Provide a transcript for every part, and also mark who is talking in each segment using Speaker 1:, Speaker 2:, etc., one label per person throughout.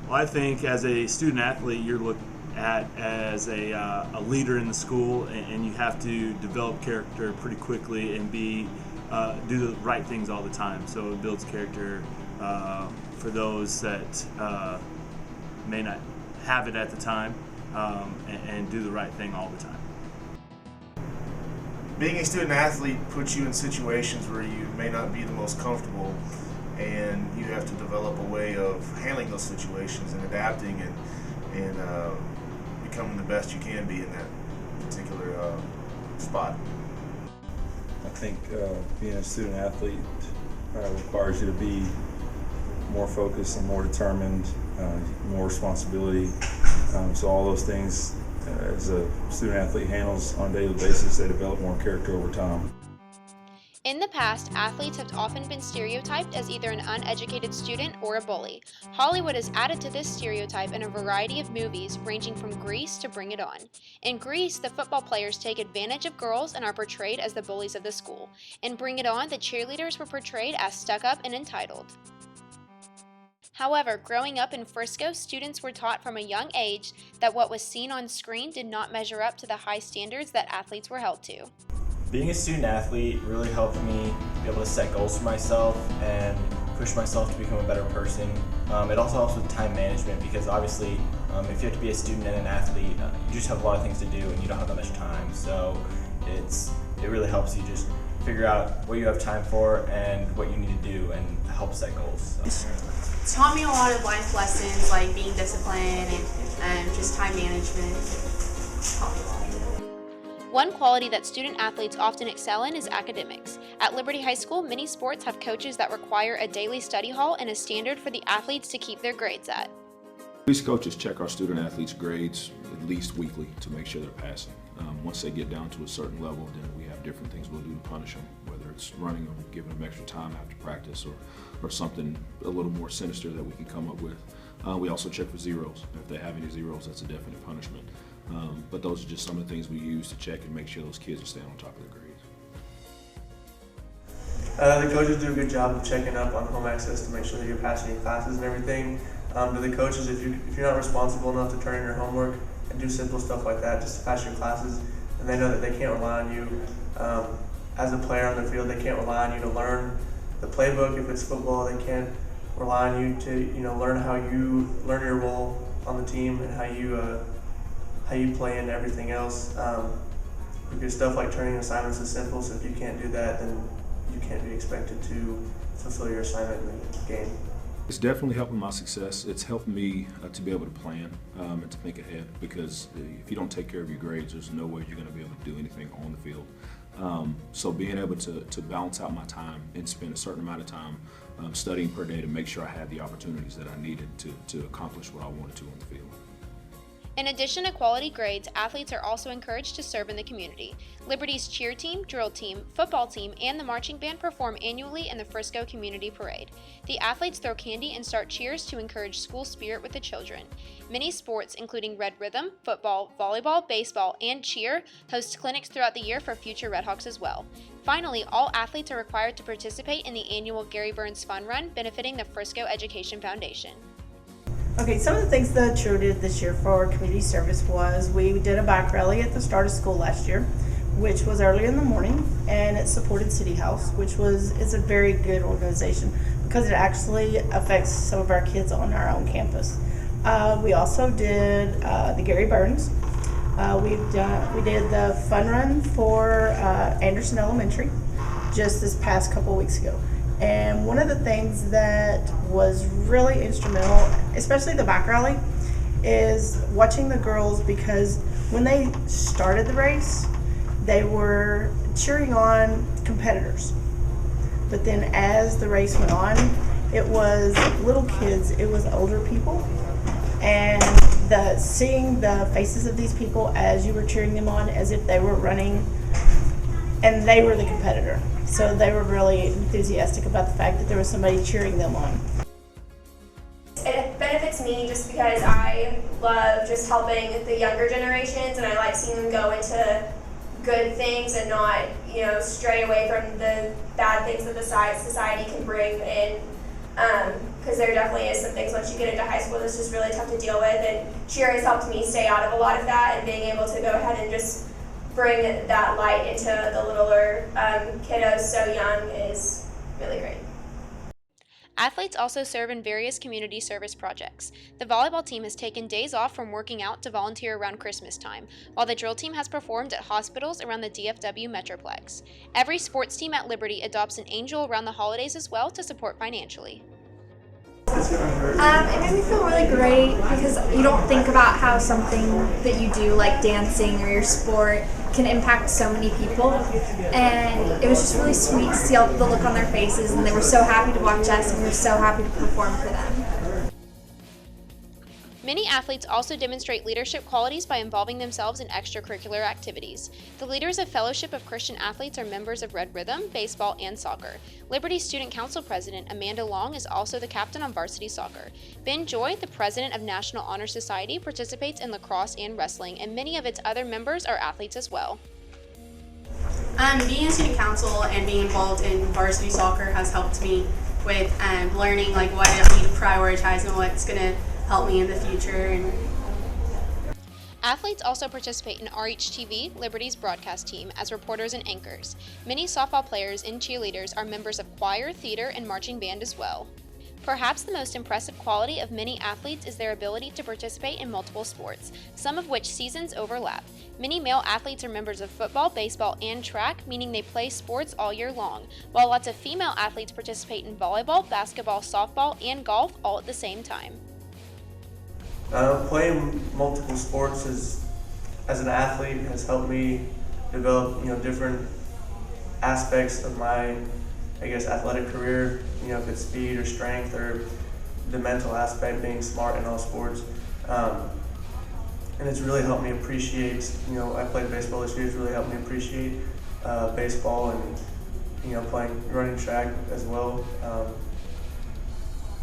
Speaker 1: Well, I think as a student athlete, you're looked at as a leader in the school, and you have to develop character pretty quickly and do the right things all the time. So it builds character for those that may not have it at the time, and do the right thing all the time.
Speaker 2: Being a student athlete puts you in situations where you may not be the most comfortable, and you have to develop a way of handling those situations and adapting and becoming the best you can be in that particular spot.
Speaker 3: I think being a student athlete requires you to be more focused and more determined, more responsibility. So all those things, as a student athlete handles on a daily basis, they develop more character over time.
Speaker 4: In the past, athletes have often been stereotyped as either an uneducated student or a bully. Hollywood has added to this stereotype in a variety of movies, ranging from Grease to Bring It On. In Grease, the football players take advantage of girls and are portrayed as the bullies of the school. In Bring It On, the cheerleaders were portrayed as stuck-up and entitled. However, growing up in Frisco, students were taught from a young age that what was seen on screen did not measure up to the high standards that athletes were held to.
Speaker 5: Being a student athlete really helped me be able to set goals for myself and push myself to become a better person. It also helps with time management because obviously if you have to be a student and an athlete, you just have a lot of things to do and you don't have that much time. So it really helps you just figure out what you have time for and what you need to do and help set goals.
Speaker 6: It's taught me a lot of life lessons like being disciplined and just time management.
Speaker 4: One quality that student athletes often excel in is academics. At Liberty High School, many sports have coaches that require a daily study hall and a standard for the athletes to keep their grades at.
Speaker 7: These coaches check our student athletes' grades at least weekly to make sure they're passing. Once they get down to a certain level, then we have different things we'll do to punish them, whether it's running them, giving them extra time after practice, or something a little more sinister that we can come up with. We also check for zeros. If they have any zeros, that's a definite punishment. But those are just some of the things we use to check and make sure those kids are staying on top of their
Speaker 8: The
Speaker 7: grades.
Speaker 8: coaches do a good job of checking up on home access to make sure that you're passing your classes and everything. To the coaches, if you're not responsible enough to turn in your homework and do simple stuff like that just to pass your classes, and they know that they can't rely on you as a player on the field, they can't rely on you to learn the playbook. If it's football, they can't rely on you to learn how you learn your role on the team and how you play and everything else. Because stuff like turning assignments is simple, so if you can't do that, then you can't be expected to fulfill your assignment in the game.
Speaker 7: It's definitely helping my success. It's helped me to be able to plan and to think ahead, because if you don't take care of your grades, there's no way you're going to be able to do anything on the field. So being able to balance out my time and spend a certain amount of time studying per day to make sure I had the opportunities that I needed to accomplish what I wanted to on the field.
Speaker 4: In addition to quality grades, athletes are also encouraged to serve in the community. Liberty's cheer team, drill team, football team, and the marching band perform annually in the Frisco Community Parade. The athletes throw candy and start cheers to encourage school spirit with the children. Many sports, including Red Rhythm, football, volleyball, baseball, and cheer, host clinics throughout the year for future Redhawks as well. Finally, all athletes are required to participate in the annual Gary Burns Fun Run, benefiting the Frisco Education Foundation.
Speaker 9: Okay, some of the things the Cheer did this year for community service was we did a bike rally at the start of school last year, which was early in the morning, and it supported City House, which is a very good organization because it actually affects some of our kids on our own campus. We also did the Gary Burns. We did the fun run for Anderson Elementary just this past couple weeks ago. And one of the things that was really instrumental, especially the bike rally, is watching the girls, because when they started the race, they were cheering on competitors. But then as the race went on, it was little kids, it was older people, and seeing the faces of these people as you were cheering them on as if they were running and they were the competitor. So they were really enthusiastic about the fact that there was somebody cheering them on.
Speaker 10: It benefits me just because I love just helping the younger generations, and I like seeing them go into good things and not, stray away from the bad things that the society can bring. And because there definitely is some things once you get into high school that's just really tough to deal with, and cheer has helped me stay out of a lot of that, and being able to go ahead and just bring that light into the littler kiddos so young is really great.
Speaker 4: Athletes also serve in various community service projects. The volleyball team has taken days off from working out to volunteer around Christmas time, while the drill team has performed at hospitals around the DFW Metroplex. Every sports team at Liberty adopts an angel around the holidays as well to support financially.
Speaker 11: It made me feel really great because you don't think about how something that you do, like dancing or your sport, can impact so many people. And it was just really sweet to see all the look on their faces, and they were so happy to watch us, and we were so happy to perform for them.
Speaker 4: Many athletes also demonstrate leadership qualities by involving themselves in extracurricular activities. The leaders of Fellowship of Christian Athletes are members of Red Rhythm, baseball, and soccer. Liberty Student Council President Amanda Long is also the captain on varsity soccer. Ben Joy, the president of National Honor Society, participates in lacrosse and wrestling, and many of its other members are athletes as well.
Speaker 6: Being in student council and being involved in varsity soccer has helped me with learning like what I need to prioritize and what's going to help me in the future.
Speaker 4: Athletes also participate in RHTV, Liberty's broadcast team, as reporters and anchors. Many softball players and cheerleaders are members of choir, theater, and marching band as well. Perhaps the most impressive quality of many athletes is their ability to participate in multiple sports, some of which seasons overlap. Many male athletes are members of football, baseball, and track, meaning they play sports all year long, while lots of female athletes participate in volleyball, basketball, softball, and golf all at the same time.
Speaker 8: Playing multiple sports as an athlete has helped me develop, different aspects of my, athletic career. If it's speed or strength or the mental aspect, being smart in all sports. And it's really helped me appreciate, I played baseball this year. It's really helped me appreciate baseball and, running track as well.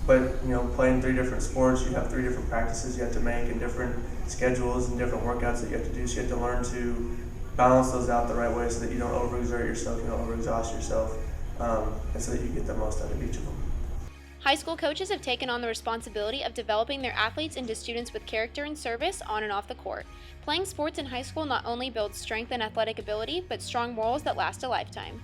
Speaker 8: But playing 3 different sports, you have 3 different practices you have to make and different schedules and different workouts that you have to do. So you have to learn to balance those out the right way so that you don't overexert yourself, you don't overexhaust yourself, and so that you get the most out of each of them.
Speaker 4: High school coaches have taken on the responsibility of developing their athletes into students with character and service on and off the court. Playing sports in high school not only builds strength and athletic ability, but strong morals that last a lifetime.